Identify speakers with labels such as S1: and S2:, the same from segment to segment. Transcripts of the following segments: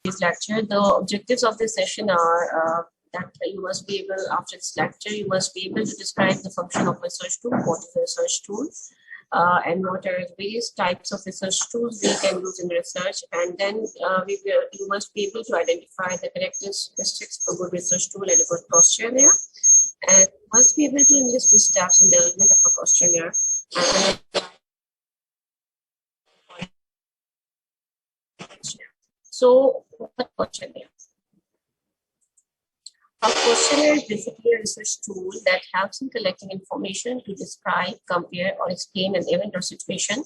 S1: today's lecture. The objectives of this session are that you must be able, after this lecture, you must be able to describe the function of a research tool, what is a research tool, and what are the various types of research tools we can use in research. And then you must be able to identify the characteristics of a good research tool and a good questionnaire. And you must be able to enlist the steps in the development of a questionnaire. And so, what questionnaire? A questionnaire is basically a research tool that helps in collecting information to describe, compare, or explain an event or situation,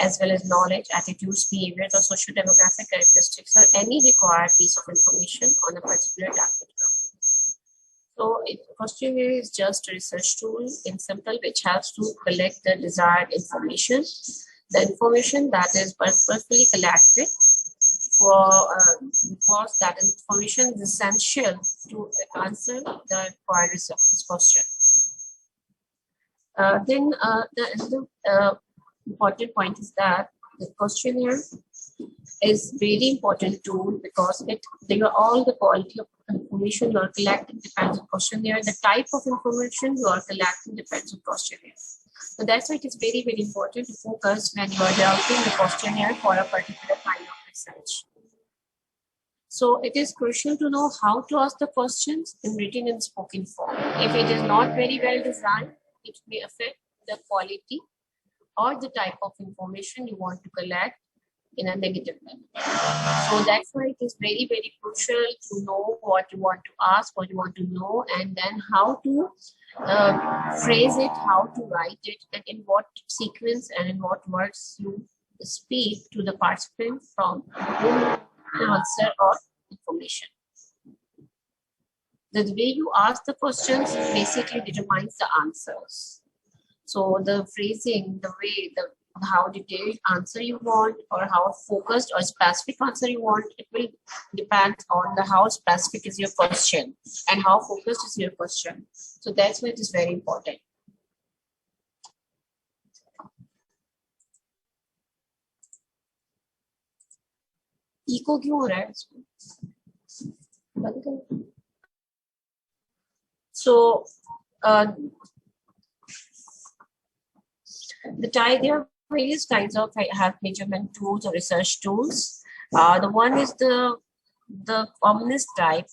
S1: as well as knowledge, attitudes, behaviors, or social demographic characteristics, or any required piece of information on a particular topic. So, a questionnaire is just a research tool in simple, which helps to collect the desired information. The information that is purposefully collected because that information is essential to answer the required research question. Then the important point is that the questionnaire is very important tool because all the quality of information you are collecting depends on questionnaire. The type of information you are collecting depends on questionnaire. So that's why it is very, very important to focus when you are developing a questionnaire for a particular kind of research. So it is crucial to know how to ask the questions in written and spoken form. If it is not very well designed, it may affect the quality or the type of information you want to collect in a negative manner. So that's why it is very, very crucial to know what you want to ask, what you want to know, and then how to phrase it, how to write it, and in what sequence and in what words you speak to the participant from whom answer or information. The way you ask the questions basically determines the answers. So the phrasing, the way, how detailed answer you want, or how focused or specific answer you want, it will depend on how specific is your question and how focused is your question. So that's why it is very important. Eco क्यों हो रहा है इसको? So there are various kinds of health measurement tools or research tools. The one is the commonest type,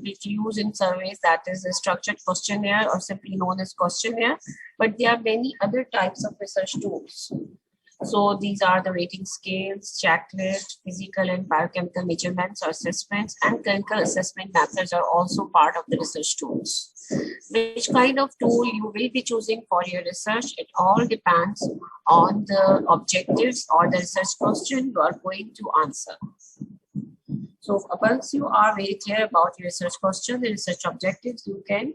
S1: which used in surveys, that is a structured questionnaire or simply known as questionnaire. But there are many other types of research tools. So these are the rating scales, checklists, physical and biochemical measurements or assessments, and clinical assessment methods are also part of the research tools. Which kind of tool you will be choosing for your research, it all depends on the objectives or the research question you are going to answer. So once you are very clear about your research question, the research objectives, you can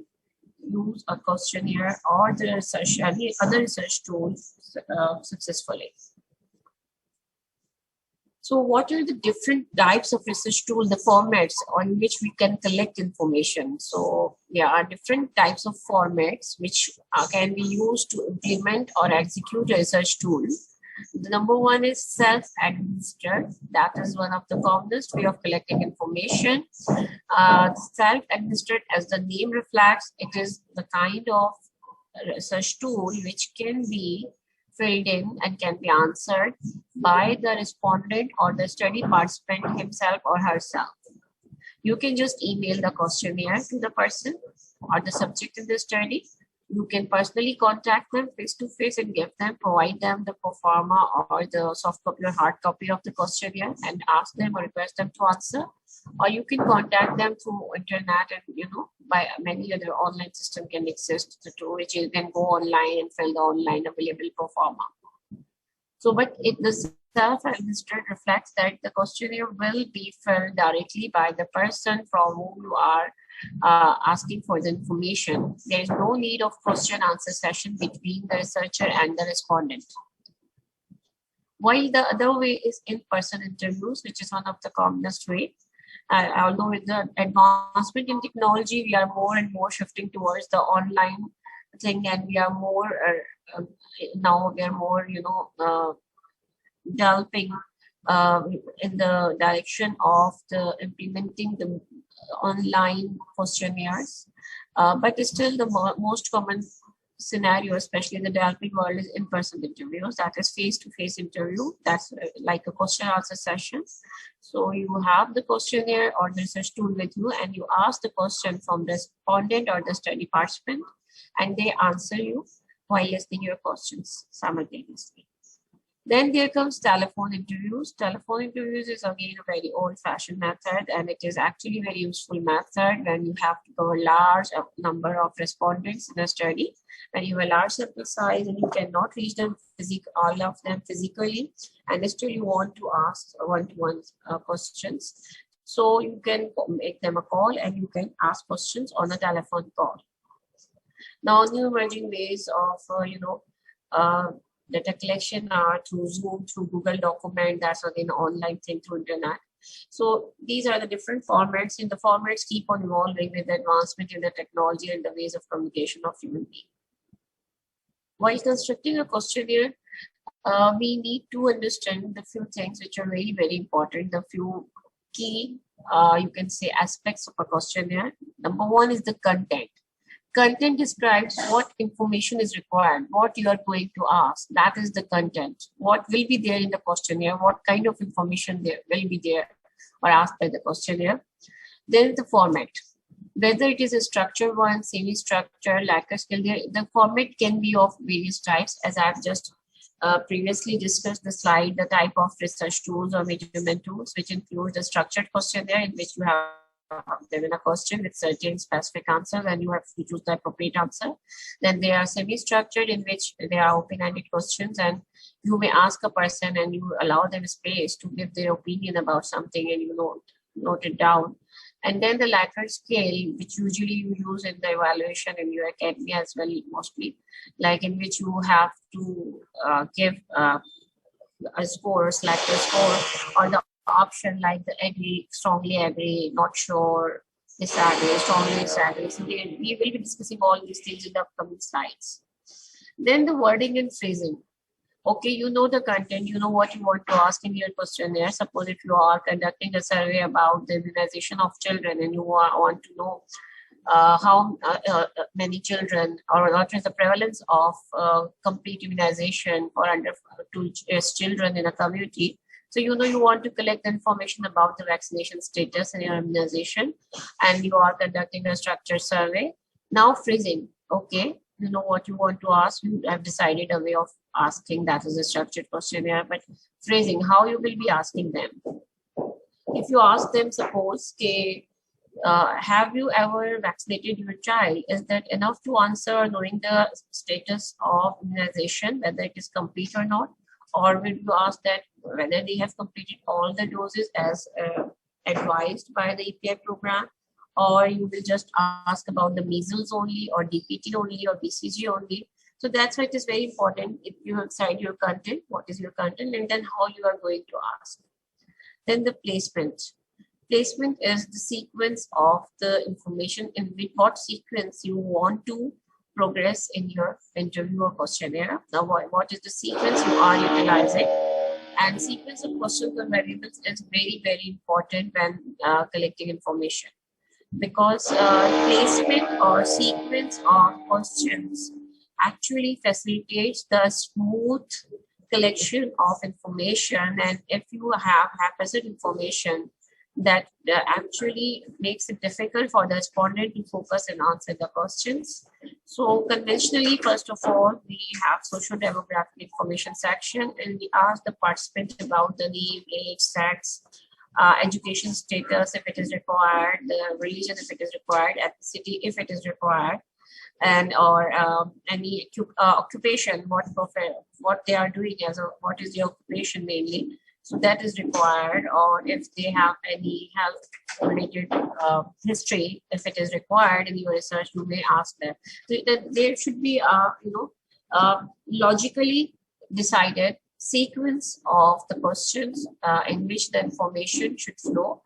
S1: use a questionnaire or the research, any other research tools successfully. So what are the different types of research tools, the formats on which we can collect information? So there are different types of formats which can be used to implement or execute a research tool. The number one is self-administered. That is one of the commonest way of collecting information. Self-administered, as the name reflects, it is the kind of research tool which can be filled in and can be answered by the respondent or the study participant himself or herself. You can just email the questionnaire to the person or the subject in the study. You can personally contact them face to face and provide them the pro forma or the soft copy or hard copy of the questionnaire and ask them or request them to answer. Or you can contact them through internet, and by many other online system can exist to which you can go online and fill the online available pro forma. So, but the self-administered reflects that the questionnaire will be filled directly by the person from whom you are asking for the information. There is no need of question answer session between the researcher and the respondent. While the other way is in-person interviews, which is one of the commonest way. Although with the advancement in technology, we are more and more shifting towards the online thing, and we are more developing in the direction of the implementing the online questionnaires. But still the most common scenario, especially in the developing world, is in-person interviews. That is face-to-face interview. That's like a question answer session. So you have the questionnaire or the research tool with you, and you ask the question from the respondent or the study participant, and they answer you while listening your questions simultaneously. Then there comes telephone interviews. Telephone interviews is again a very old-fashioned method, and it is actually a very useful method when you have to cover large number of respondents in a study. When you have a large sample size and you cannot reach them all of them physically, and still you want to ask one-to-one questions. So you can make them a call and you can ask questions on a telephone call. Now, new emerging ways of data collection are through Zoom, through Google Document. That's again an online thing through internet. So these are the different formats, and the formats keep on evolving with the advancement in the technology and the ways of communication of human beings. While constructing a questionnaire, we need to understand the few things which are very, very important, the few key, you can say, aspects of a questionnaire. Number one is the content. Content describes what information is required, what you are going to ask. That is the content. What will be there in the questionnaire, what kind of information there will be there or asked by the questionnaire. Then the format. Whether it is a structured one, semi-structured, lacquer skill, the format can be of various types. As I've just previously discussed the slide, the type of research tools or measurement tools, which include the structured questionnaire in which you have given a question with certain specific answers and you have to choose the appropriate answer. Then they are semi-structured, in which they are open-ended questions and you may ask a person and you allow them space to give their opinion about something and you note it down. And then the Likert scale, which usually you use in the evaluation in your academy as well, mostly, like in which you have to give a score, select a score, or the option like the agree, strongly agree, not sure, disagree, strongly disagree. So we will be discussing all these things in the upcoming slides. Then the wording and phrasing. Okay, you know the content, you know what you want to ask in your questionnaire. Suppose if you are conducting a survey about the immunization of children and you want to know how many children or what is the prevalence of complete immunization for under 2 years children in a community. So you want to collect information about the vaccination status and your immunization, and you are conducting a structured survey. Now phrasing, okay, you know what you want to ask, you have decided a way of asking, that is a structured questionnaire, but phrasing, how you will be asking them. If you ask them, suppose, have you ever vaccinated your child? Is that enough to answer knowing the status of immunization, whether it is complete or not? Or will you ask that whether they have completed all the doses as advised by the EPI program? Or you will just ask about the measles only, or DPT only, or BCG only. So that's why it is very important if you decide your content, what is your content, and then how you are going to ask. Then the placement. Placement is the sequence of the information, in what sequence you want to progress in your interview or questionnaire. Now, what is the sequence you are utilizing? And sequence of questions and variables is very, very important when collecting information, because placement or sequence of questions actually facilitates the smooth collection of information. And if you have haphazard information, that actually makes it difficult for the respondent to focus and answer the questions. So conventionally, first of all, we have social demographic information section, and we ask the participant about the name, age, sex, education status if it is required, the religion if it is required, ethnicity if it is required, and or any occupation, what they are doing what is the occupation mainly. So that is required, or if they have any health-related history, if it is required in your research, you may ask them. So that there should be logically decided sequence of the questions in which the information should flow.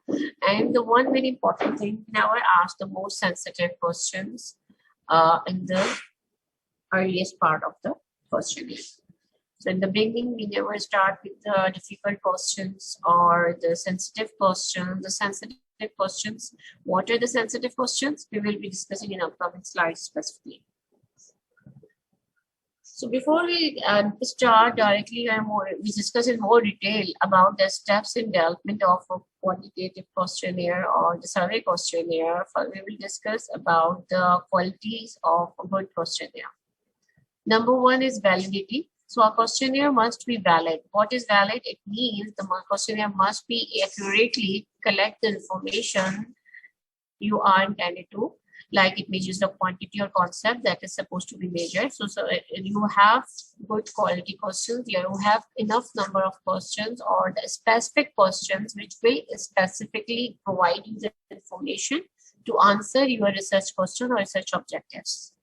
S1: And the one very important thing, never ask the most sensitive questions in the earliest part of the questionnaire. So in the beginning, we never start with the difficult questions or the sensitive questions. The sensitive questions, what are the sensitive questions? We will be discussing in upcoming slides specifically. So before we start directly, we discuss in more detail about the steps in development of a quantitative questionnaire or the survey questionnaire. We will discuss about the qualities of a good questionnaire. Number one is validity. So a questionnaire must be valid. What is valid? It means the questionnaire must be accurately collect the information you are intended to. Like it measures the quantity or concept that is supposed to be measured. So you have good quality questions. You have enough number of questions or the specific questions which will specifically provide you the information to answer your research question or research objectives.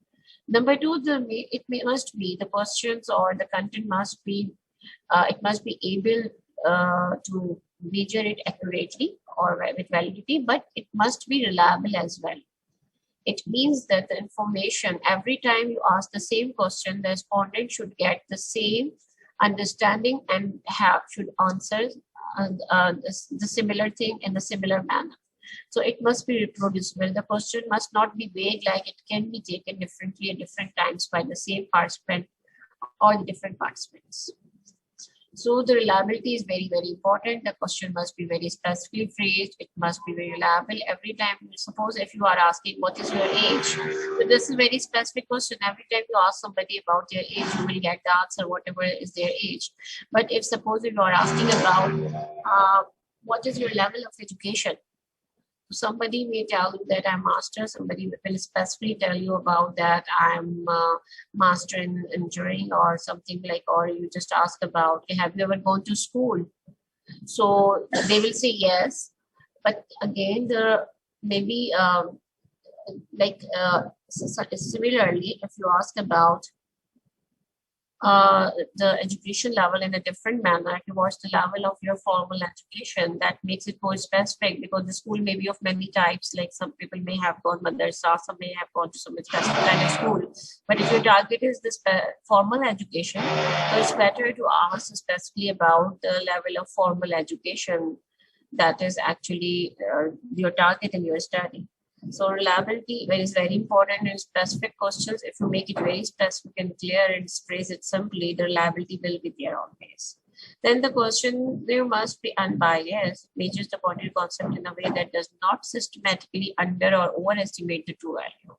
S1: Number two, must be the questions or the content must be it must be able to measure it accurately or with validity, but it must be reliable as well. It means that the information, every time you ask the same question, the respondent should get the same understanding and should answer the similar thing in the similar manner. So it must be reproducible. The question must not be vague, like it can be taken differently at different times by the same participant or the different participants. So the reliability is very, very important. The question must be very specifically phrased. It must be very reliable. Every time, suppose if you are asking what is your age, so this is a very specific question. Every time you ask somebody about their age, you will get the answer, whatever is their age. But if suppose you are asking about what is your level of education, somebody may tell you that I'm master, somebody will specifically tell you about that I'm master in engineering or something like, or you just ask about, have you ever gone to school? So they will say yes, but again, there maybe similarly, if you ask about the education level in a different manner towards the level of your formal education, that makes it more specific, because the school may be of many types. Like some people may have gone madrasa, some may have gone to some specific kind of school. But if your target is this formal education, so it's better to ask specifically about the level of formal education that is actually your target in your study. So reliability is very important in specific questions. If you make it very specific and clear and phrase it simply, the reliability will be there always. Then the question, there must be unbiased, measures the quantitative concept in a way that does not systematically under or overestimate the true value.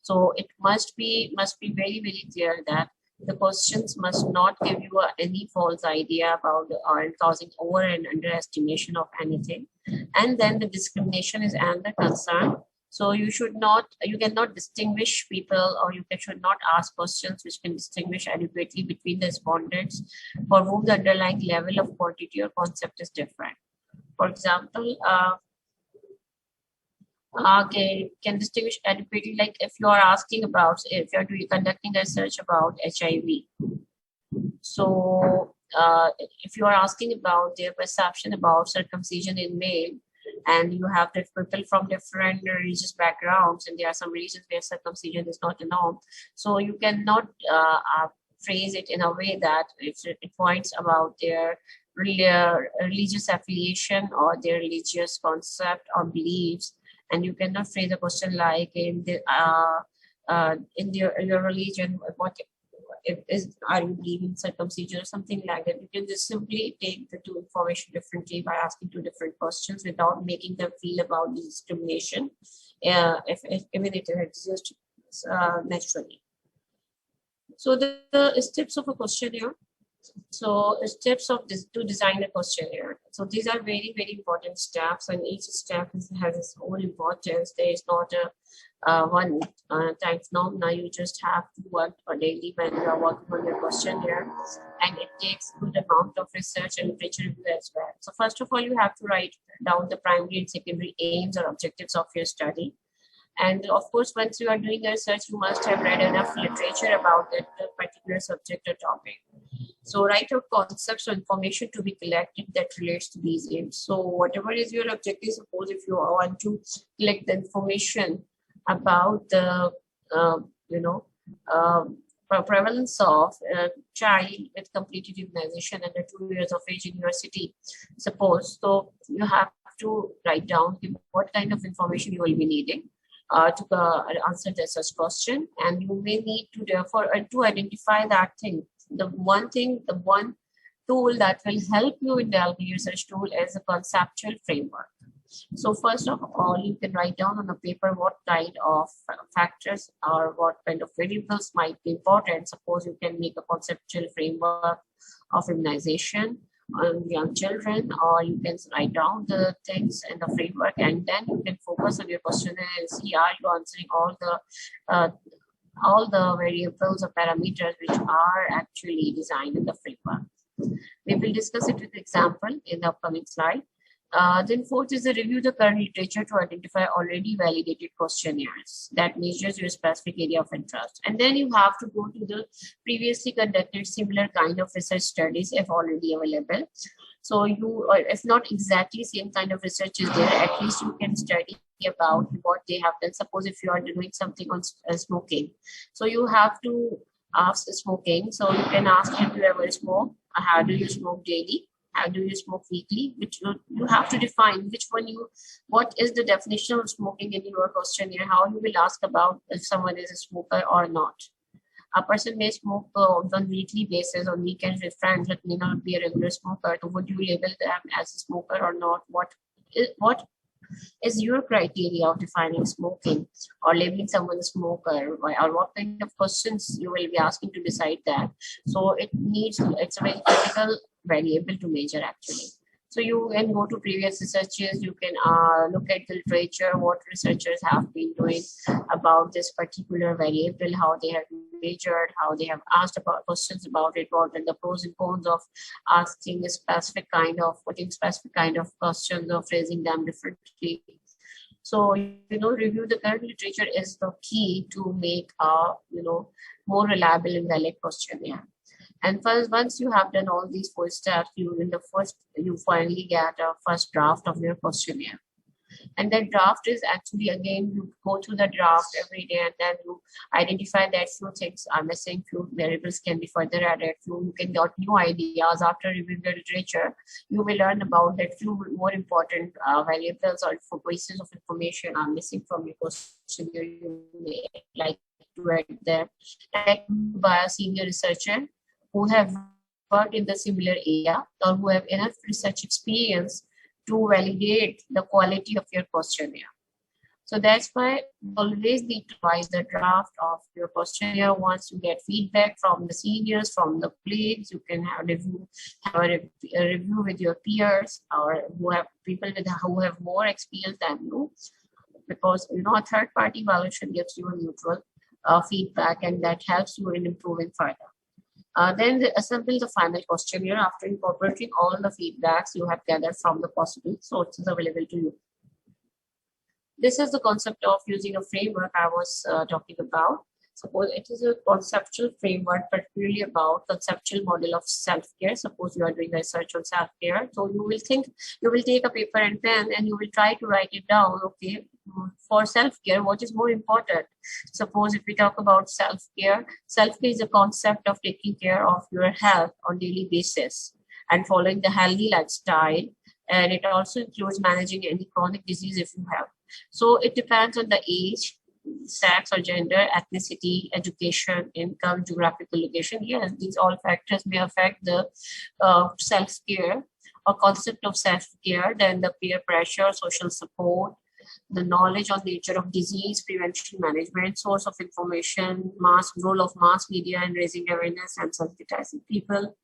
S1: So it must be very, very clear that the questions must not give you any false idea about or causing over and underestimation of anything. And then the discrimination is another concern. So you cannot distinguish people, or you should not ask questions which can distinguish adequately between the respondents for whom the underlying level of quantity or concept is different. For example, can distinguish adequately, like if you are asking about, if you are conducting a research about HIV. So if you are asking about their perception about circumcision in male, and you have people from different religious backgrounds, and there are some regions where circumcision is not a norm, so you cannot phrase it in a way that it points about their religious affiliation or their religious concept or beliefs. And you cannot phrase a question like in your religion, are you believing circumcision or something like that. You can just simply take the two information differently by asking two different questions without making them feel about the discrimination, if even it exists naturally. So the steps of a questionnaire. So steps of to design a questionnaire. So these are very, very important steps, and each step has its own importance. There is not a one time phenomena. You just have to work daily when you are working on your questionnaire, and it takes good amount of research and literature review as well. So first of all, you have to write down the primary and secondary aims or objectives of your study. And of course, once you are doing a research, you must have read enough literature about that particular subject or topic. So write out concepts or information to be collected that relates to these aims. So whatever is your objective, suppose if you want to collect the information about the prevalence of a child with completed immunization under 2 years of age in your city, suppose. So you have to write down what kind of information you will be needing to answer the such question, and you may need to therefore to identify that thing. The one tool that will help you in developing research tool is a conceptual framework. So first of all, you can write down on a paper what kind of factors or what kind of variables might be important. Suppose you can make a conceptual framework of immunization on young children, or you can write down the things in the framework, and then you can focus on your questionnaire and see are you answering all the variables or parameters which are actually designed in the framework. We will discuss it with example in the upcoming slide. Then fourth is to review the current literature to identify already validated questionnaires that measures your specific area of interest. And then you have to go to the previously conducted similar kind of research studies if already available. So if not exactly same kind of research is there, at least you can study about what they have done. Suppose if you are doing something on smoking, so you have to ask smoking. So you can ask, have you ever smoked? How do you smoke daily? How do you smoke weekly? Which you have to define what is the definition of smoking in your questionnaire. How you will ask about if someone is a smoker or not. A person may smoke on weekly basis, on weekends with friends, but may not be a regular smoker. So would you label them as a smoker or not? What is your criteria of defining smoking or labeling someone a smoker, or what kind of questions you will be asking to decide that? So it's a very critical variable to measure actually. So you can go to previous researches, you can look at the literature, what researchers have been doing about this particular variable, how they have measured, how they have asked about questions about it, what are the pros and cons of asking putting specific kind of questions or phrasing them differently. So, review the current literature is the key to make a, more reliable and valid questionnaire. And once you have done all these 4 steps, you finally get a first draft of your questionnaire. And that draft is actually, again, you go through the draft every day, and then you identify that few things are missing, few variables can be further added, you can get new ideas after reviewing the literature. You will learn about that few more important variables or pieces of information are missing from your questionnaire. You may like to add them by a senior researcher who have worked in the similar area or who have enough research experience to validate the quality of your questionnaire. So that's why you always need to revise the draft of your questionnaire. Once you get feedback from the seniors, from the colleagues, you can have a review with your peers or people who have more experience than you, because a third-party evaluation gives you a neutral feedback, and that helps you in improving further. Then assemble the final questionnaire after incorporating all the feedbacks you have gathered from the possible sources available to you. This is the concept of using a framework I was talking about. Suppose it is a conceptual framework, particularly about conceptual model of self-care. Suppose you are doing research on self-care. So you will take a paper and pen and you will try to write it down. Okay, for self-care, what is more important? Suppose if we talk about self-care is a concept of taking care of your health on daily basis and following the healthy lifestyle. And it also includes managing any chronic disease if you have. So it depends on the age, sex or gender, ethnicity, education, income, geographical location. Yes, these all factors may affect the self-care or concept of self-care. Then the peer pressure, social support, the knowledge on nature of disease, prevention management, source of information, role of mass media in raising awareness and sensitizing people,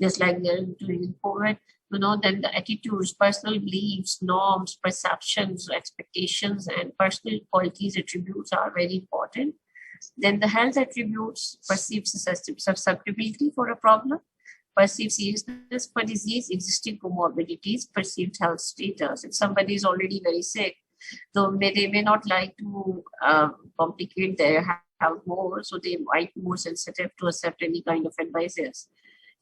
S1: just like they're doing in COVID. Then the attitudes, personal beliefs, norms, perceptions, expectations, and personal qualities, attributes are very important. Then the health attributes, perceived susceptibility for a problem, perceived seriousness for disease, existing comorbidities, perceived health status. If somebody is already very sick, though they may not like to complicate their health more, so they might be more sensitive to accept any kind of advices.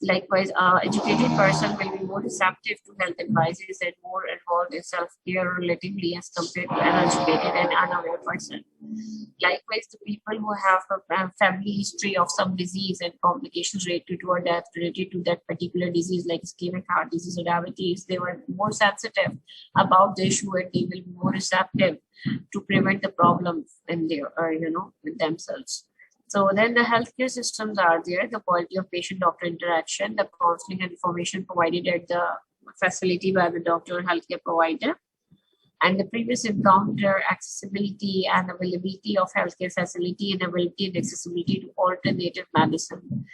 S1: Likewise, educated person will be more receptive to health advices and more involved in self-care relatively as compared to an uneducated and unaware person. Likewise, the people who have a family history of some disease and complications related to or death related to that particular disease, like ischemic heart disease or diabetes, they were more sensitive about the issue and they will be more receptive to prevent the problem in their, with themselves. So then the healthcare systems are there, the quality of patient-doctor interaction, the counseling and information provided at the facility by the doctor or healthcare provider, and the previous encounter, accessibility and availability of healthcare facility and ability and accessibility to alternative medicine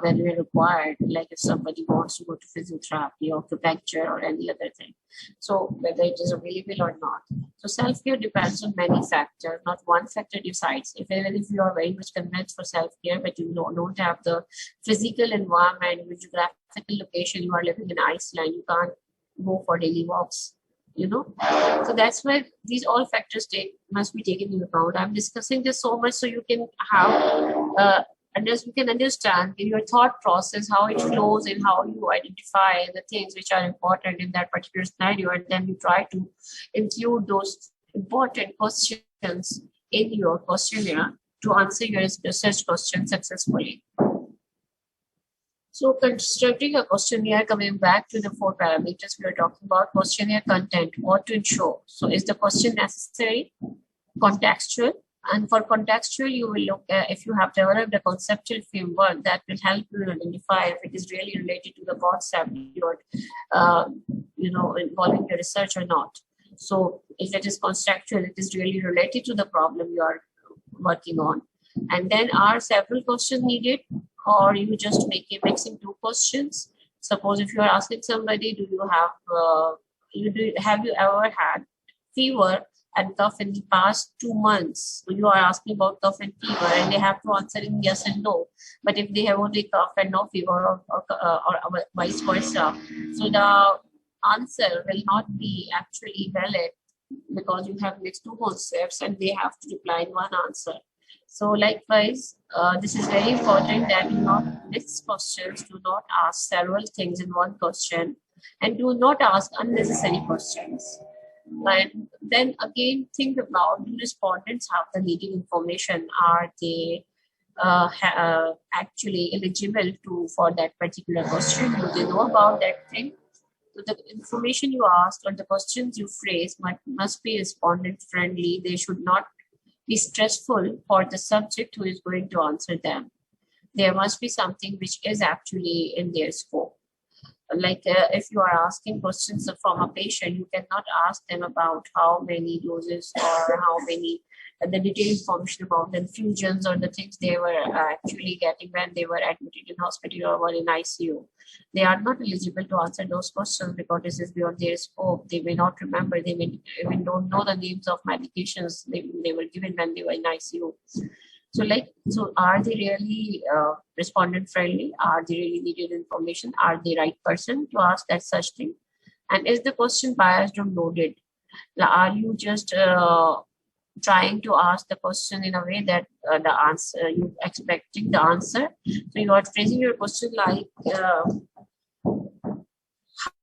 S1: when we required, like if somebody wants to go to physiotherapy or acupuncture or any other thing. So whether it is available or not. So self-care depends on many factors, not one factor decides. Even if you are very much convinced for self-care, but you don't have the physical environment, which geographical location, you are living in Iceland, you can't go for daily walks. So that's why these all factors must be taken into account. I'm discussing this so much so you can have you can understand in your thought process how it flows and how you identify the things which are important in that particular scenario, and then you try to include those important questions in your questionnaire to answer your research question successfully. So constructing a questionnaire, coming back to the 4 parameters we are talking about, questionnaire content, what to ensure. So is the question necessary, contextual? And for contextual, you will look at if you have developed a conceptual framework that will help you identify if it is really related to the concept you're, involving your research or not. So if it is contextual, it is really related to the problem you are working on. And then are several questions needed, or you just mixing 2 questions? Suppose if you are asking somebody, do you have you ever had fever and cough in the past 2 months? You are asking about cough and fever, and they have to answer in yes and no. But if they have only cough and no fever, or vice versa, so the answer will not be actually valid because you have mixed 2 concepts and they have to reply in one answer. So likewise, this is very important that do not mix questions, do not ask several things in one question, and do not ask unnecessary questions. And then again, think about, do respondents have the needed information? Are they actually eligible for that particular question? Do they know about that thing? So the information you asked or the questions you phrase must be respondent friendly. They should not be stressful for the subject who is going to answer them. There must be something which is actually in their scope. Like if you are asking questions from a patient, you cannot ask them about how many doses or how many, the detailed information about the infusions or the things they were actually getting when they were admitted in hospital or were in ICU. They are not eligible to answer those questions because this is beyond their scope. They may not remember, they may even don't know the names of medications they were given when they were in ICU. So are they really respondent friendly? Are they really needed information? Are they right person to ask that such thing? And is the question biased or loaded? Are you just trying to ask the question in a way that the answer you expecting the answer? So you are phrasing your question like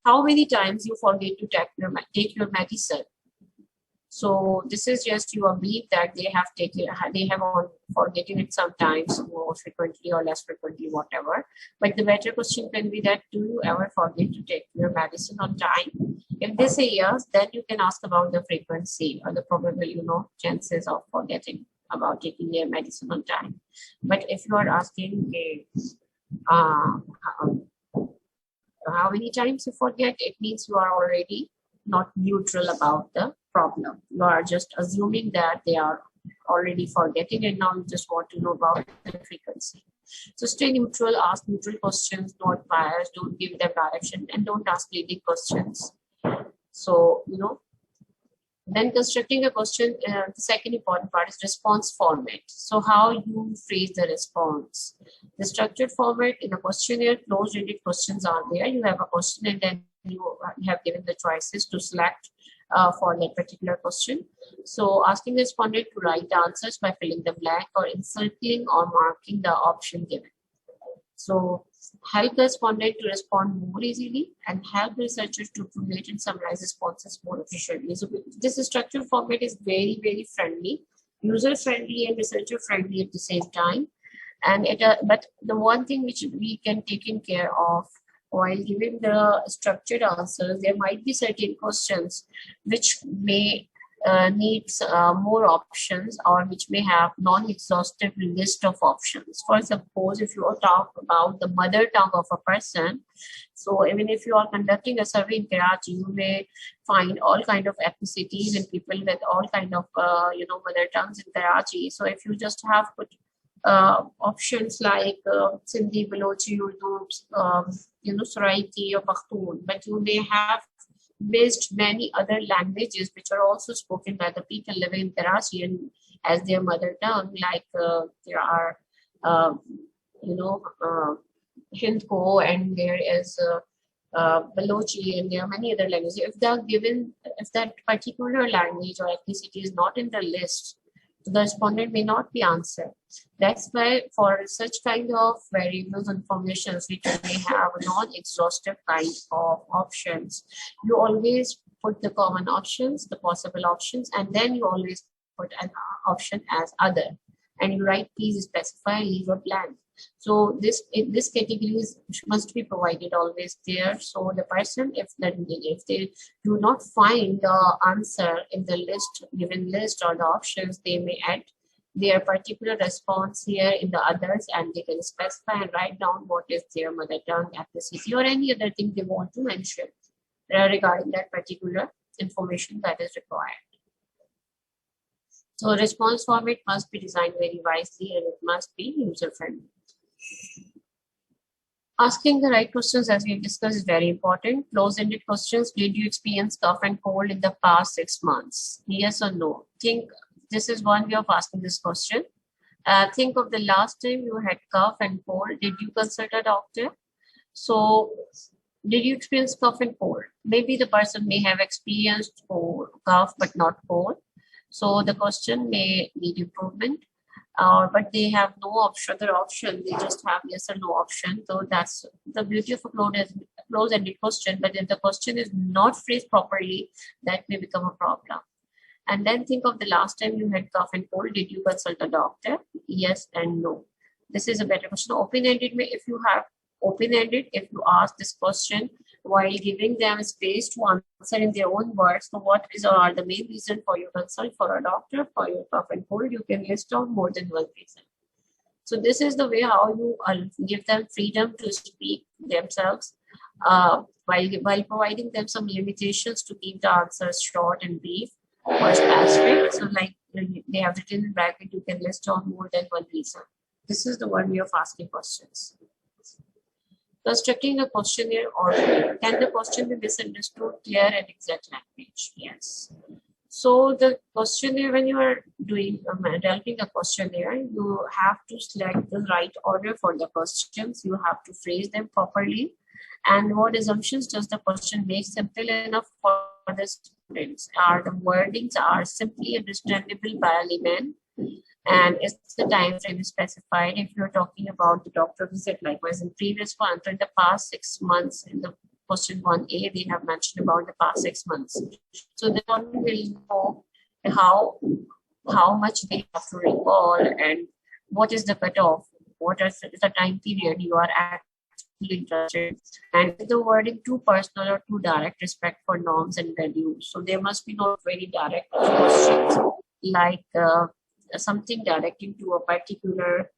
S1: how many times you forget to take your medicine. So this is just your belief that they have forgotten it sometimes, more frequently or less frequently, whatever. But the better question can be that, do you ever forget to take your medicine on time? If they say yes, then you can ask about the frequency or the probable, chances of forgetting about taking their medicine on time. But if you are asking how many times you forget, it means you are already not neutral about the problem. You are just assuming that they are already forgetting and now you just want to know about the frequency. So stay neutral, ask neutral questions, not biased, don't give them direction, and don't ask leading questions. So, then constructing a question, the second important part is response format. So how you phrase the response. The structured format in a questionnaire, closed-ended questions are there. You have a question and then you have given the choices to select for that particular question. So asking the respondent to write the answers by filling the blank or encircling or marking the option given. So help the respondent to respond more easily, and help researchers to formulate and summarize responses more efficiently. So this structured format is very, very friendly, user friendly and researcher friendly at the same time. And but the one thing which we can take in care of while giving the structured answers, there might be certain questions which may needs more options, or which may have non-exhaustive list of options. For suppose if you talk about the mother tongue of a person, so even if you are conducting a survey in Karachi, you may find all kind of ethnicities and people with all kind of mother tongues in Karachi. So if you just have put options like Sindhi, Balochi, Urdu, Saraiki or Pakhtun, but you may have missed many other languages which are also spoken by the people living in Karachi and as their mother tongue, like there are Hindko, and there is Balochi, and there are many other languages. If that particular language or ethnicity is not in the list, the respondent may not be answered. That's why for such kind of variables and informations which may have a non-exhaustive kind of options, you always put the common options, the possible options, and then you always put an option as other. And you write please specify, leave or blank. So this categories must be provided always there. So the person, if they do not find the answer in the given list or the options, they may add their particular response here in the others, and they can specify and write down what is their mother tongue, ethnicity, or any other thing they want to mention regarding that particular information that is required. So response format must be designed very wisely, and it must be user-friendly. Asking the right questions, as we discussed, is very important. Close-ended questions. Did you experience cough and cold in the past 6 months? Yes or no? This is one way of asking this question. Think of the last time you had cough and cold. Did you consult a doctor? So, did you experience cough and cold? Maybe the person may have experienced cough but not cold. So the question may need improvement, but they have no other option. They just have yes or no option. So that's the beauty of a close-ended question. But if the question is not phrased properly, that may become a problem. And then think of the last time you had cough and cold. Did you consult a doctor? Yes and no. This is a better question. Open-ended, if you have open-ended, if you ask this question while giving them space to answer in their own words, so what is or are the main reason for your consult for a doctor for your cough and cold, you can list down more than one reason. So this is the way how you give them freedom to speak themselves while providing them some limitations to keep the answers short and brief or specific. So like they have written in bracket, you can list down more than one reason. This is the one way of asking questions. Constructing a questionnaire, or can the question be misunderstood, clear and exact language? Yes. So the questionnaire, when you are developing a questionnaire, you have to select the right order for the questions. You have to phrase them properly. And what assumptions does the question make simple enough for the students? The wordings are simply understandable by a layman, and is the time frame specified. If you're talking about the doctor visit, likewise in previous one, in the past 6 months, in the question 1A, they have mentioned about the past 6 months. So the one will know how much they have to recall and what is the cutoff, what is the time period you are actually interested in. And is the wording too personal or too direct, respect for norms and values? So there must be not very direct questions like something directing to a particular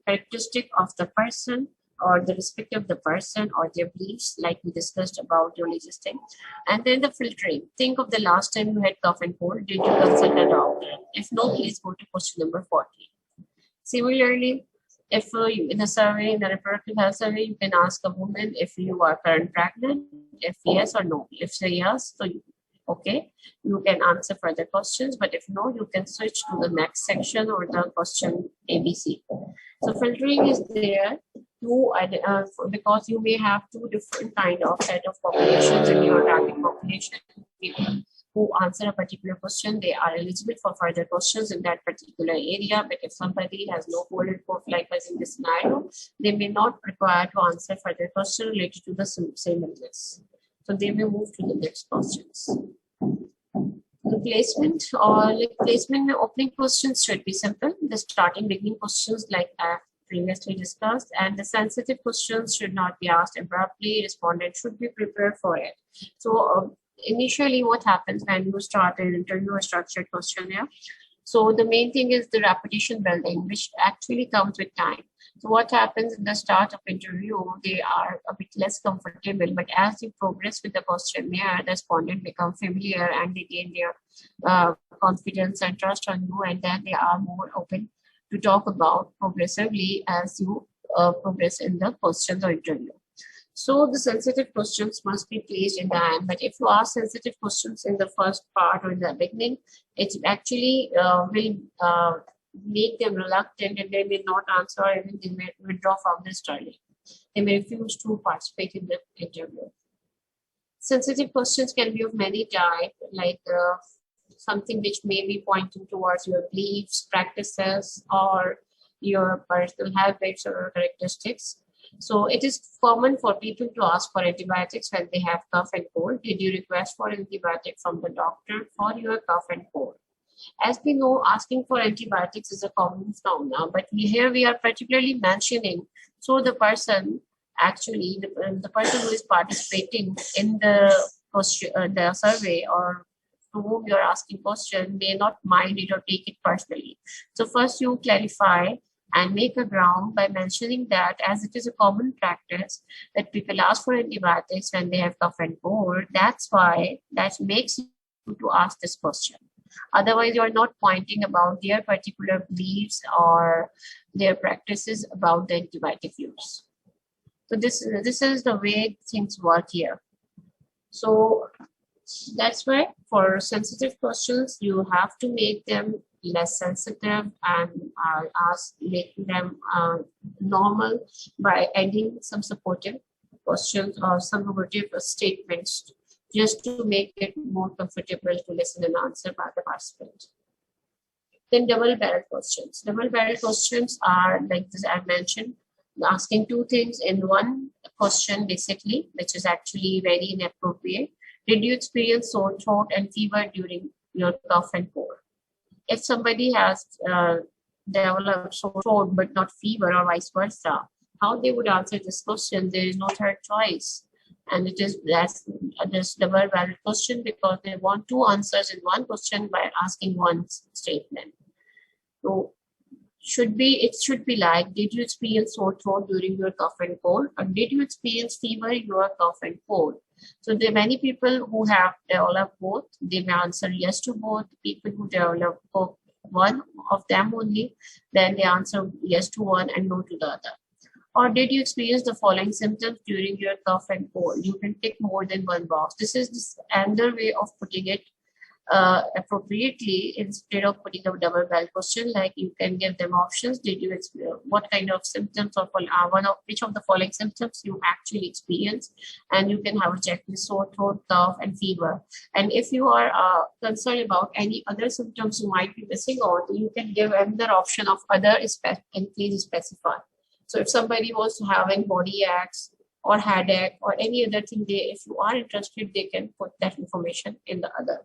S1: characteristic of the person or the respect of the person or their beliefs, like we discussed about religious things. And then the filtering. Think of the last time you had cough and cold. Did you consult a doctor? If no, please go to question number 14. Similarly, if in a survey, in a reproductive health survey, you can ask a woman if you are currently pregnant, if yes or no. If say yes, so okay, you can answer further questions, but if no, you can switch to the next section or the question ABC. So filtering is there because you may have two different kind of set of populations in your target population. who answer a particular question, they are eligible for further questions in that particular area. But if somebody has no golden proof, like as in this scenario, they may not require to answer further question related to the same illness. So they may move to the next questions. The placement opening questions should be simple. The starting beginning questions like previously discussed, and the sensitive questions should not be asked abruptly. Respondent should be prepared for it. So initially, what happens when you start an interview or structured questionnaire? So the main thing is the repetition building, which actually comes with time. So what happens in the start of interview, they are a bit less comfortable, but as you progress with the questionnaire, the respondent become familiar and they gain their confidence and trust on you, and then they are more open to talk about progressively as you progress in the questions or interview. So the sensitive questions must be placed in the end, but if you ask sensitive questions in the first part or in the beginning, it actually will make them reluctant, and they may not answer, and they may withdraw from the study. They may refuse to participate in the interview. Sensitive questions can be of many types, like something which may be pointing towards your beliefs, practices, or your personal habits or characteristics. So it is common for people to ask for antibiotics when they have cough and cold. Did you request for antibiotic from the doctor for your cough and cold? As we know, asking for antibiotics is a common phenomenon, but here we are particularly mentioning, so the person actually, the person who is participating in the survey or to whom you're asking question may not mind it or take it personally. So first you clarify and make a ground by mentioning that as it is a common practice that people ask for antibiotics when they have cough and cold, that's why that makes you to ask this question. Otherwise, you're not pointing about their particular beliefs or their practices about the antibiotic use. So this is the way things work here. So that's why for sensitive questions, you have to make them less sensitive and making them normal by adding some supportive questions or some supportive statements just to make it more comfortable to listen and answer by the participant. Then double-barrel questions. Double-barrel questions are like this I mentioned, asking two things in one question basically, which is actually very inappropriate. Did you experience sore throat and fever during your cough and cold? If somebody has developed sore throat but not fever or vice versa, how they would answer this question? There is no third choice. And it is this double-barrel question because they want two answers in one question by asking one statement. So it should be like, did you experience sore throat during your cough and cold, or did you experience fever in your cough and cold? So there are many people who have developed both. They may answer yes to both. People who develop one of them only, then they answer yes to one and no to the other. Or did you experience the following symptoms during your cough and cold? You can tick more than one box. This is another way of putting it appropriately instead of putting a double-barrel question. Like you can give them options. Did you experience what kind of symptoms or which of the following symptoms you actually experience? And you can have a checklist: sore throat, cough, and fever. And if you are concerned about any other symptoms you might be missing out, you can give another option of other and please specify. So if somebody was having body aches or headache or any other thing, if you are interested, they can put that information in the other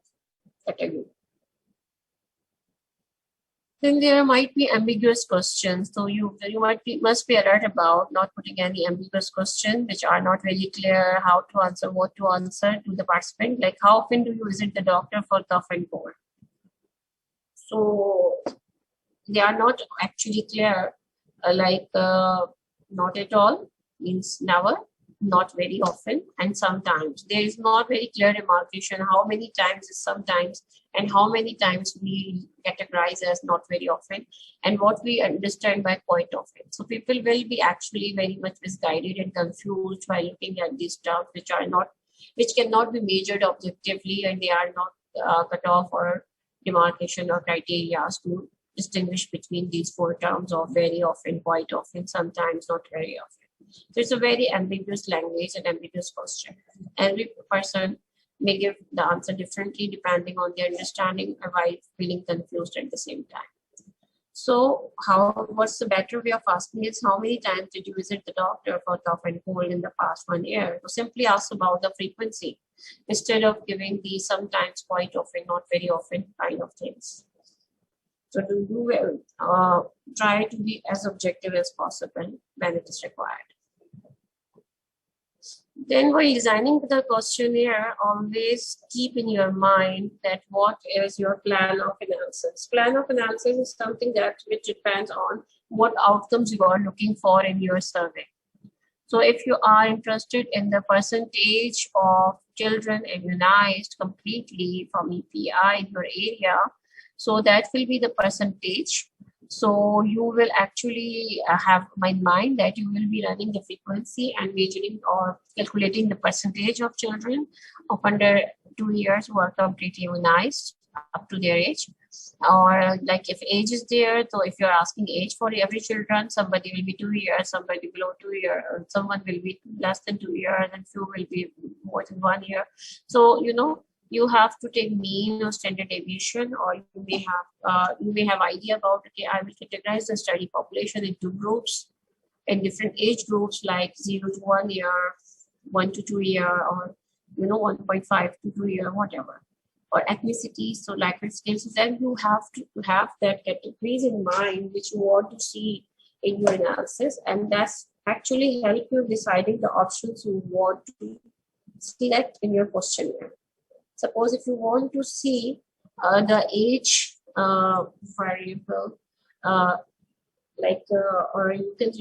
S1: category. Then there might be ambiguous questions. So you must be alert about not putting any ambiguous questions which are not very clear how to answer, what to answer to the participant. Like, how often do you visit the doctor for cough and cold? So they are not actually clear. Not at all means never, not very often, and sometimes. There is not very clear demarcation how many times is sometimes and how many times we categorize as not very often and what we understand by quite often. So people will be actually very much misguided and confused while looking at these terms which cannot be measured objectively, and they are not cut off or demarcation or criteria to distinguish between these four terms of very often, quite often, sometimes, not very often. So it's a very ambiguous language and ambiguous question. Every person may give the answer differently depending on their understanding while feeling confused at the same time. So what's the better way of asking is how many times did you visit the doctor for cough and cold in the past 1 year? So simply ask about the frequency instead of giving the sometimes, quite often, not very often kind of things. So try to be as objective as possible when it is required. Then while designing the questionnaire, always keep in your mind that what is your plan of analysis. Plan of analysis is something which depends on what outcomes you are looking for in your survey. So if you are interested in the percentage of children immunized completely from EPI in your area, so that will be the percentage. So you will actually have in mind that you will be running the frequency and measuring or calculating the percentage of children of under 2 years who are completely immunized up to their age. Or like if age is there, so if you're asking age for every children, somebody will be 2 years, somebody below 2 years, or someone will be less than 2 years, and few will be more than 1 year. So, you have to take mean or standard deviation, or you may have idea about, okay, I will categorize the study population into groups, in different age groups like 0 to 1 year, 1 to 2 year, or 1.5 to 2 year, whatever, or ethnicity. So language skills. Then you have to have that categories in mind which you want to see in your analysis, and that's actually help you deciding the options you want to select in your questionnaire. Suppose if you want to see the age variable, or you can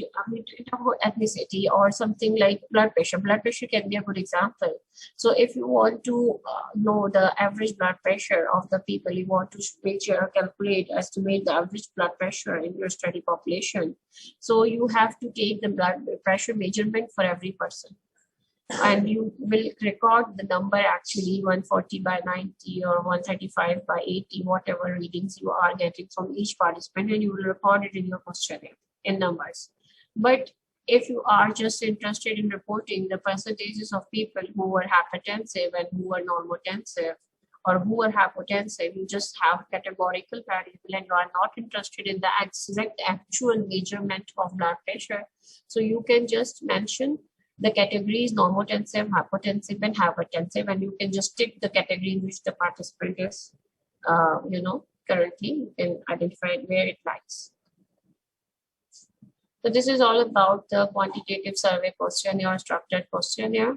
S1: talk about ethnicity or something like blood pressure. Blood pressure can be a good example. So if you want to know the average blood pressure of the people, you want to measure, calculate, estimate the average blood pressure in your study population. So you have to take the blood pressure measurement for every person. And you will record the number actually 140 by 90 or 135 by 80, whatever readings you are getting from each participant, and you will record it in your questionnaire in numbers. But if you are just interested in reporting the percentages of people who were hypertensive and who were normotensive or who were hypotensive, you just have categorical variable and you are not interested in the exact actual measurement of blood pressure. So you can just mention the categories normotensive, hypotensive, and hypertensive, and you can just tick the category in which the participant is, currently. You can identify where it lies. So this is all about the quantitative survey questionnaire or structured questionnaire.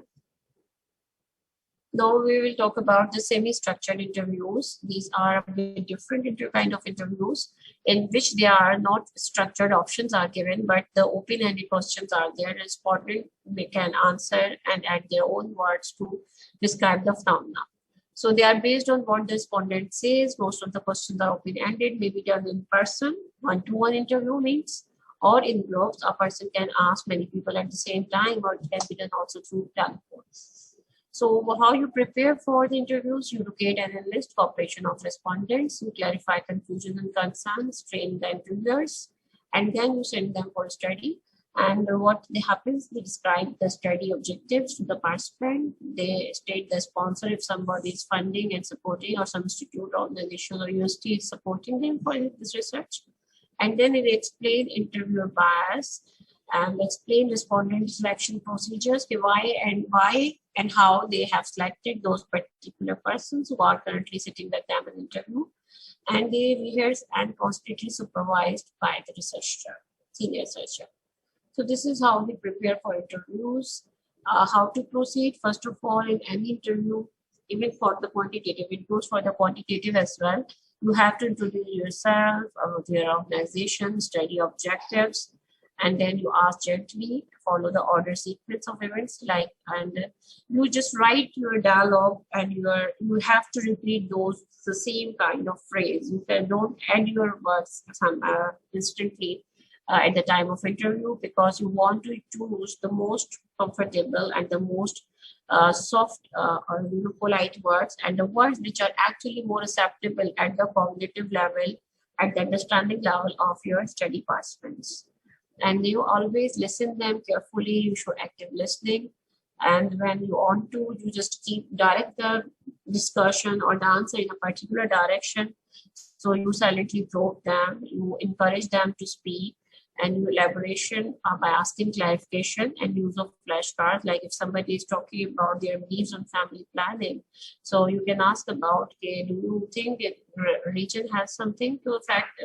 S1: Now we will talk about the semi-structured interviews. These are a bit different kind of interviews in which they are not structured options are given, but the open-ended questions are there. Respondent can answer and add their own words to describe the phenomena. So they are based on what the respondent says. Most of the questions are open-ended, may be done in person, one-to-one interview means, or in groups. A person can ask many people at the same time, or it can be done also through telephone. So how you prepare for the interviews? You locate and enlist cooperation of respondents, you clarify confusion and concerns, train the interviewers, and then you send them for study. And what happens, they describe the study objectives to the participant. They state the sponsor if somebody is funding and supporting, or some institute, organization, or university is supporting them for this research. And then they explain interviewer bias and explain respondent selection procedures, why and how they have selected those particular persons who are currently sitting with them in interview. And they rehearse and constantly supervised by the researcher, senior researcher. So this is how we prepare for interviews. How to proceed? First of all, in any interview, even for the quantitative, it goes for the quantitative as well. You have to introduce yourself, your organization, study objectives, and then you ask gently, follow the order sequence of events, and you just write your dialogue, and you have to repeat the same kind of phrase. You don't add your words instantly at the time of interview, because you want to choose the most comfortable and the most soft or polite words, and the words which are actually more acceptable at the cognitive level, at the understanding level of your study participants. And you always listen them carefully. You show active listening, And when you want to, you just direct the discussion or the answer in a particular direction. So you silently probe them, you encourage them to speak, and you elaboration by asking clarification and use of flashcards. Like if somebody is talking about their needs on family planning, so you can ask about, okay, do you think that religion has something to affect,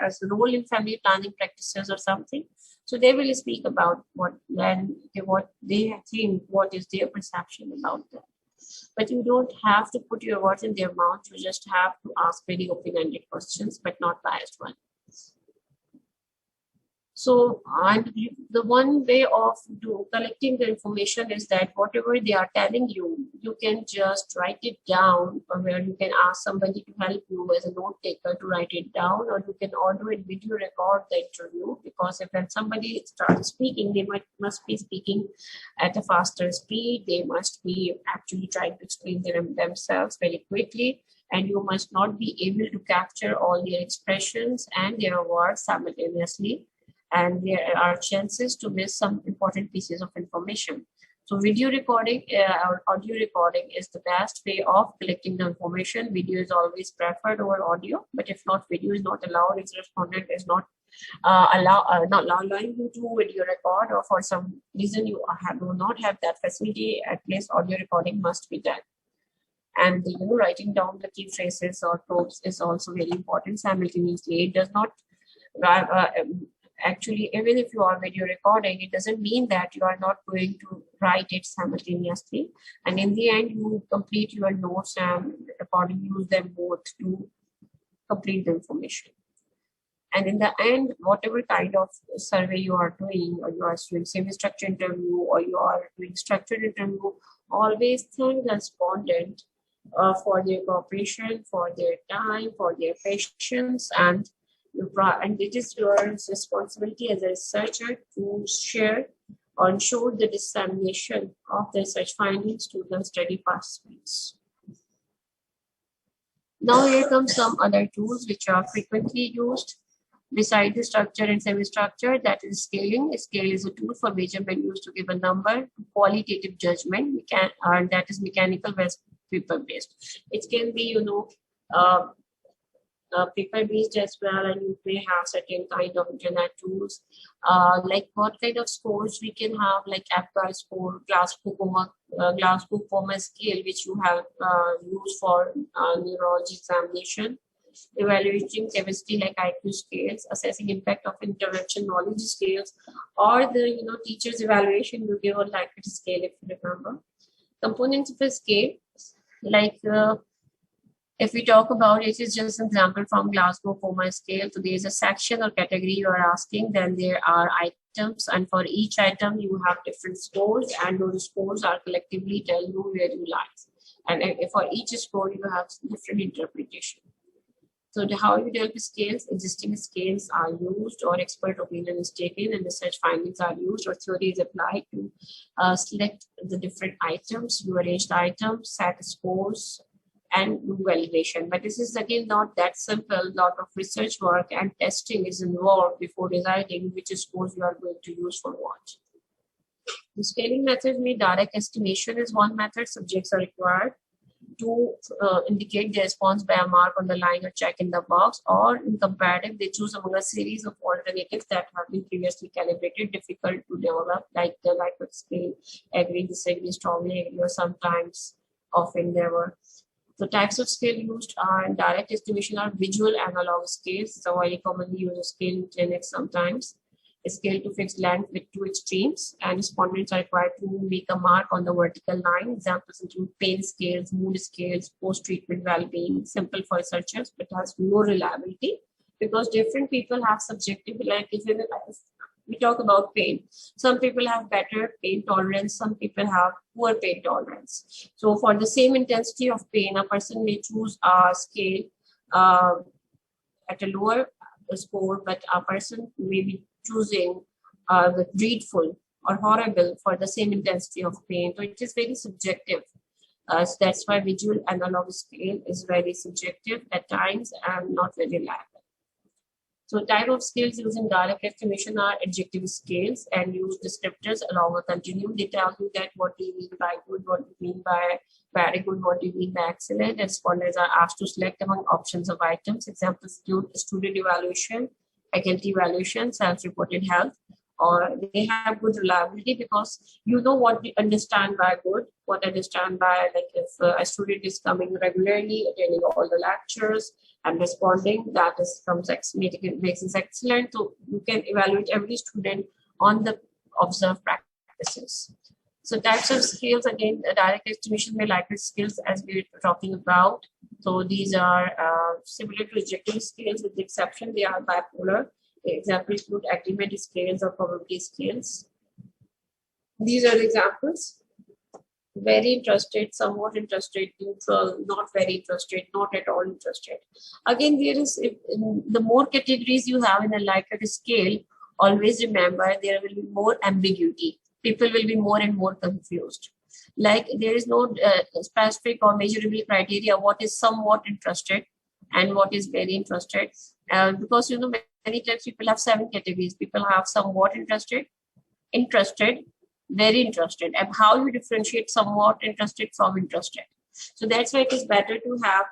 S1: has a role in family planning practices or something? So they will speak about what they think, what is their perception about that. But you don't have to put your words in their mouth. You just have to ask very open-ended questions, but not biased ones. So, and the one way of collecting the information is that whatever they are telling you, you can just write it down, or where you can ask somebody to help you as a note taker to write it down, or you can audio and video record the interview, because if when somebody starts speaking, they must be speaking at a faster speed. They must be actually trying to explain themselves very quickly, and you must not be able to capture all their expressions and their words simultaneously, and there are chances to miss some important pieces of information. So video recording or audio recording is the best way of collecting the information. Video is always preferred over audio, but if not, video is not allowed if the respondent is not not allowing you to video record, or for some reason you do not have that facility, at least audio recording must be done. And writing down the key phrases or tropes is also very important simultaneously. It does not actually, even if you are video recording, it doesn't mean that you are not going to write it simultaneously. And in the end, you complete your notes and recording, use them both to complete the information. And in the end, whatever kind of survey you are doing, or you are doing semi-structured interview, or you are doing structured interview, always thank the respondent for their cooperation, for their time, for their patience, and it is your responsibility as a researcher to share or ensure the dissemination of the research findings to the study participants. Now here come some other tools which are frequently used beside the structure and semi-structure, that is scaling. Scale is a tool for measurement used to give a number, qualitative judgment, that is mechanical versus paper-based. It can be, paper-based as well, and you may have certain kind of internet tools, like what kind of scores we can have, like APGAR score, Glasgow Coma scale, which you have used for neurology examination, evaluating chemistry like IQ scales, assessing impact of intervention knowledge scales, or the teacher's evaluation you give on Likert scale, if you remember. Components of a scale, like if we talk about it, is just an example from Glasgow Coma scale. So there is a section or category you are asking, then there are items, and for each item you have different scores, and those scores are collectively tell you where you lie. And for each score you have different interpretation. So how you deal with scales, existing scales are used, or expert opinion is taken, and research findings are used, or theory is applied to select the different items, you arrange the items, set scores, and do validation. But this is again not that simple. A lot of research work and testing is involved before deciding which scores you are going to use for what. The scaling method may direct estimation is one method. Subjects are required to indicate their response by a mark on the line or check in the box, or in comparative, they choose among a series of alternatives that have been previously calibrated, difficult to develop, like the Likert scale, agree, disagree, strongly agree, or sometimes often never. The types of scale used are in direct estimation are visual analog scales. So very commonly used scale in clinics sometimes. A scale to fixed length with two extremes, and respondents are required to make a mark on the vertical line. Examples include pain scales, mood scales, post-treatment well-being, simple for researchers, but has no reliability because different people have subjective, like if we talk about pain, some people have better pain tolerance, some people have poor pain tolerance. So for the same intensity of pain, a person may choose a scale at a lower score, but a person may be choosing the dreadful or horrible for the same intensity of pain. So it is very subjective. So that's why visual analog scale is very subjective at times and not very reliable. So type of scales used in dialect estimation are adjective scales and use descriptors along a continuum. They tell you that what do you mean by good, what do you mean by very good, what do you mean by excellent. Respondents are asked to select among options of items. Examples include student evaluation, faculty evaluation, self-reported health, or they have good reliability because you know what we understand by good, what understand by, like, if a student is coming regularly, attending all the lectures and responding, that is makes it excellent. So you can evaluate every student on the observed practices. So types of scales, again, direct estimation may likely skills as we were talking about. So these are similar to adjective scales with the exception they are bipolar. Examples include agreement scales or probability scales. These are the examples. Very interested, somewhat interested, neutral, not very interested, not at all interested. Again, there is, the more categories you have in a Likert scale, always remember there will be more ambiguity. People will be more and more confused. Like there is no specific or measurable criteria what is somewhat interested and what is very interested. Because many times people have 7 categories. People have somewhat interested, very interested, and how you differentiate somewhat interested from interested. So that's why it is better to have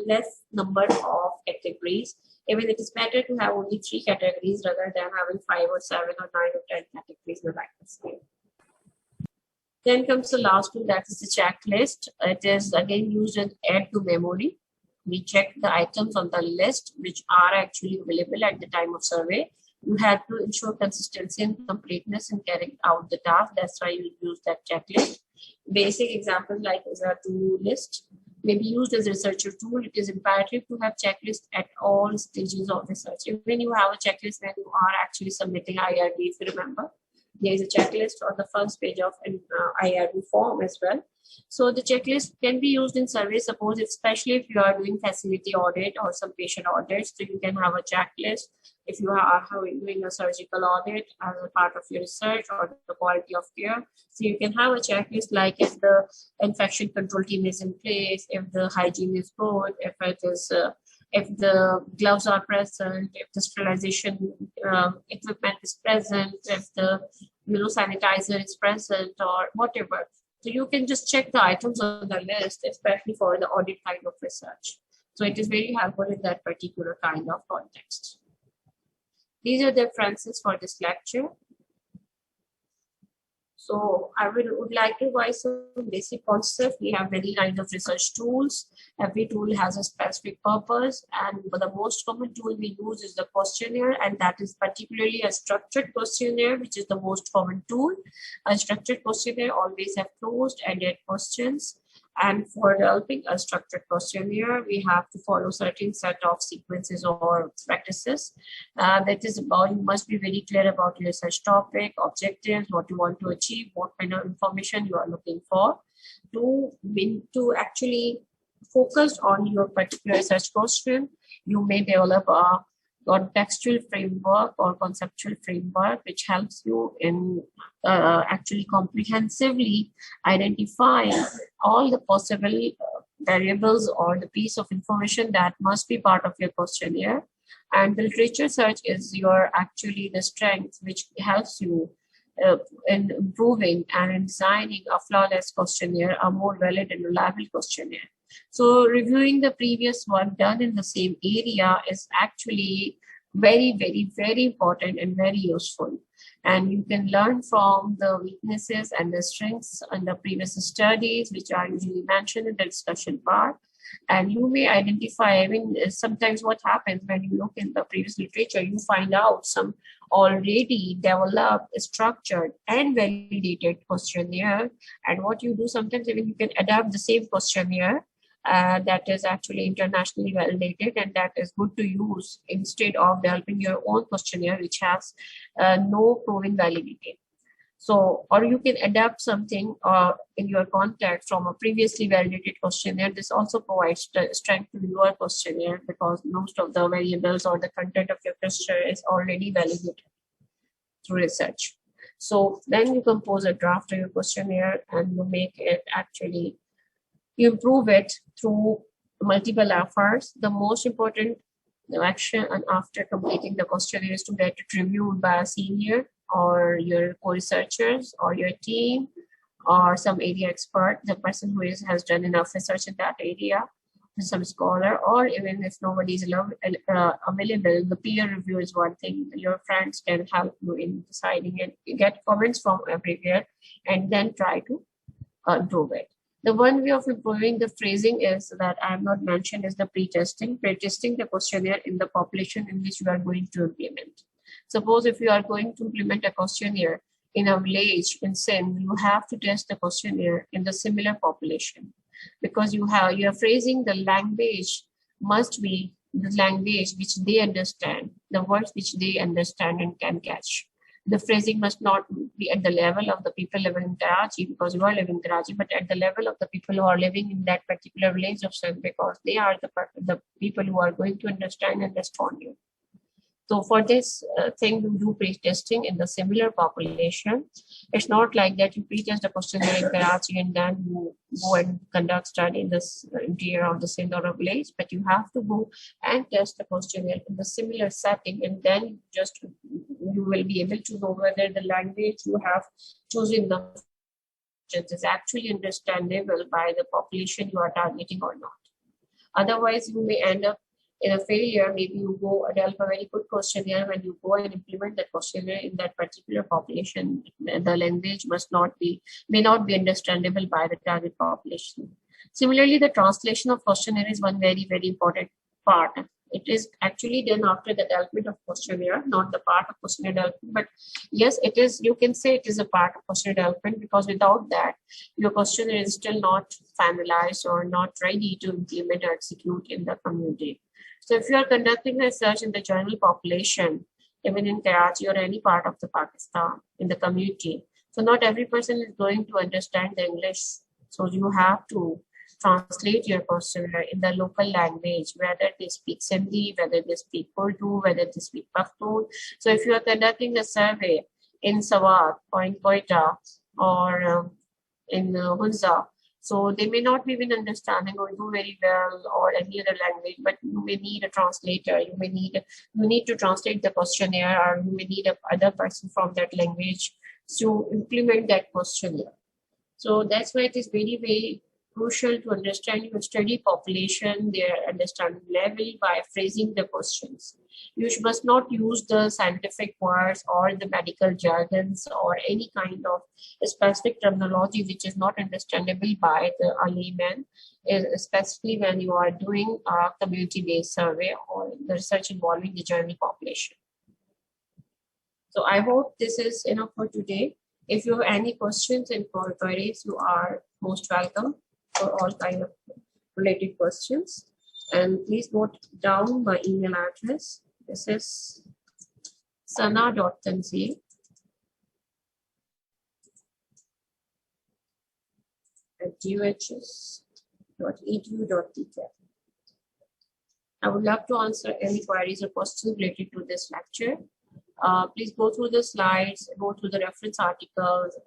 S1: less number of categories. Even it is better to have only 3 categories rather than having 5 or 7 or 9 or 10 categories in the Likert scale. Then comes the last one, that is the checklist. It is again used as add to memory. We check the items on the list which are actually available at the time of survey. You have to ensure consistency and completeness in carrying out the task. That's why you use that checklist. Basic examples like is a to-do list may be used as a researcher tool. It is imperative to have checklist at all stages of research. When you have a checklist when you are actually submitting IRB, if you remember, there is a checklist on the first page of an IRB form as well. So the checklist can be used in survey, suppose especially if you are doing facility audit or some patient audits, so you can have a checklist. If you are doing a surgical audit as a part of your research or the quality of care, so you can have a checklist like if the infection control team is in place, if the hygiene is good, if it is if the gloves are present, if the sterilization equipment is present, if the sanitizer is present or whatever. So you can just check the items on the list, especially for the audit kind of research. So it is very helpful in that particular kind of context. These are the references for this lecture. So I would like to provide some basic concept. We have many kinds of research tools. Every tool has a specific purpose, and the most common tool we use is the questionnaire, and that is particularly a structured questionnaire, which is the most common tool. A structured questionnaire always have closed-ended questions. And for developing a structured questionnaire, we have to follow certain set of sequences or practices. That is about, you must be very clear about your research topic, objectives, what you want to achieve, what kind of information you are looking for. To actually focus on your particular research question, you may develop a contextual framework or conceptual framework which helps you in actually comprehensively identifying all the possible variables or the piece of information that must be part of your questionnaire. And the literature search is your actually the strength which helps you in improving and in designing a flawless questionnaire, a more valid and reliable questionnaire. So reviewing the previous one done in the same area is actually very, very, very important and very useful. And you can learn from the weaknesses and the strengths in the previous studies, which are usually mentioned in the discussion part. And you may identify, sometimes what happens when you look in the previous literature, you find out some already developed, structured, and validated questionnaire. And what you do sometimes, even you can adapt the same questionnaire that is actually internationally validated and that is good to use instead of developing your own questionnaire which has no proven validity. So, or you can adapt something in your context from a previously validated questionnaire. This also provides strength to your questionnaire because most of the variables or the content of your questionnaire is already validated through research. So then you compose a draft of your questionnaire and you make it actually, you improve it through multiple efforts. The most important The action and after completing the questionnaire is to get it reviewed by a senior or your co-researchers or your team or some area expert, the person who has done enough research in that area, some scholar, or even if nobody is available, the peer review is one thing. Your friends can help you in deciding it. You get comments from everywhere and then try to improve it. The one way of improving the phrasing is that I have not mentioned is the pre-testing. Pre-testing the questionnaire in the population in which you are going to implement. Suppose if you are going to implement a questionnaire in a village in Sindh, you have to test the questionnaire in the similar population, because you are phrasing the language must be the language which they understand, the words which they understand and can catch. The phrasing must not be at the level of the people living in Karachi because you are living in Karachi, but at the level of the people who are living in that particular village of Sindh, because they are the people who are going to understand and respond to you. So for this thing, you do pre-testing in the similar population. It's not like that you pre-test the questionnaire in Karachi and then you go and conduct study in this interior of the Sindh or a village, but you have to go and test the questionnaire in the similar setting, and then you will be able to know whether the language you have chosen the is actually understandable by the population you are targeting or not. Otherwise, you may end up in a failure. Maybe you go develop a very good questionnaire. When you go and implement that questionnaire in that particular population, the language may not be understandable by the target population. Similarly, the translation of questionnaire is one very, very important part. It is actually done after the development of questionnaire, not the part of questionnaire development. But yes, it is. You can say it is a part of questionnaire development, because without that, your questionnaire is still not finalized or not ready to implement or execute in the community. So if you are conducting research in the general population, even in Karachi or any part of the Pakistan, in the community, so not every person is going to understand the English. So you have to translate your questionnaire in the local language, whether they speak Sindhi, whether they speak Urdu, whether they speak Pashtun. So if you are conducting a survey in Sawat or in Quetta or in Hunza, so they may not be even understanding Urdu very well or any other language, but you may need a translator. You need to translate the questionnaire, or you may need other person from that language to implement that questionnaire. So that's why it is very, very crucial to understand your study population, their understanding level by phrasing the questions. You must not use the scientific words or the medical jargons or any kind of specific terminology which is not understandable by the layman, especially when you are doing a community-based survey or the research involving the general population. So I hope this is enough for today. If you have any questions and queries, you are most welcome for all kind of related questions. And please note down my email address. This is sana.tanzil@ghs.edu.tk. I would love to answer any queries or questions related to this lecture. Please go through the slides, go through the reference articles.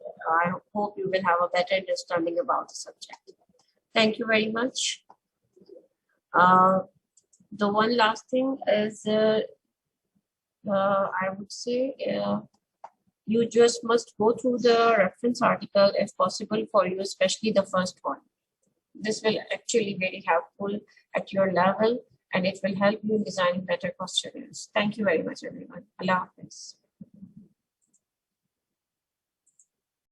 S1: I hope you will have a better understanding about the subject. Thank you very much. The one last thing is, I would say, you just must go through the reference article if possible for you, especially the first one. This will actually be very helpful at your level, and it will help you in designing better questionnaires. Thank you very much, everyone. Allah Hafiz.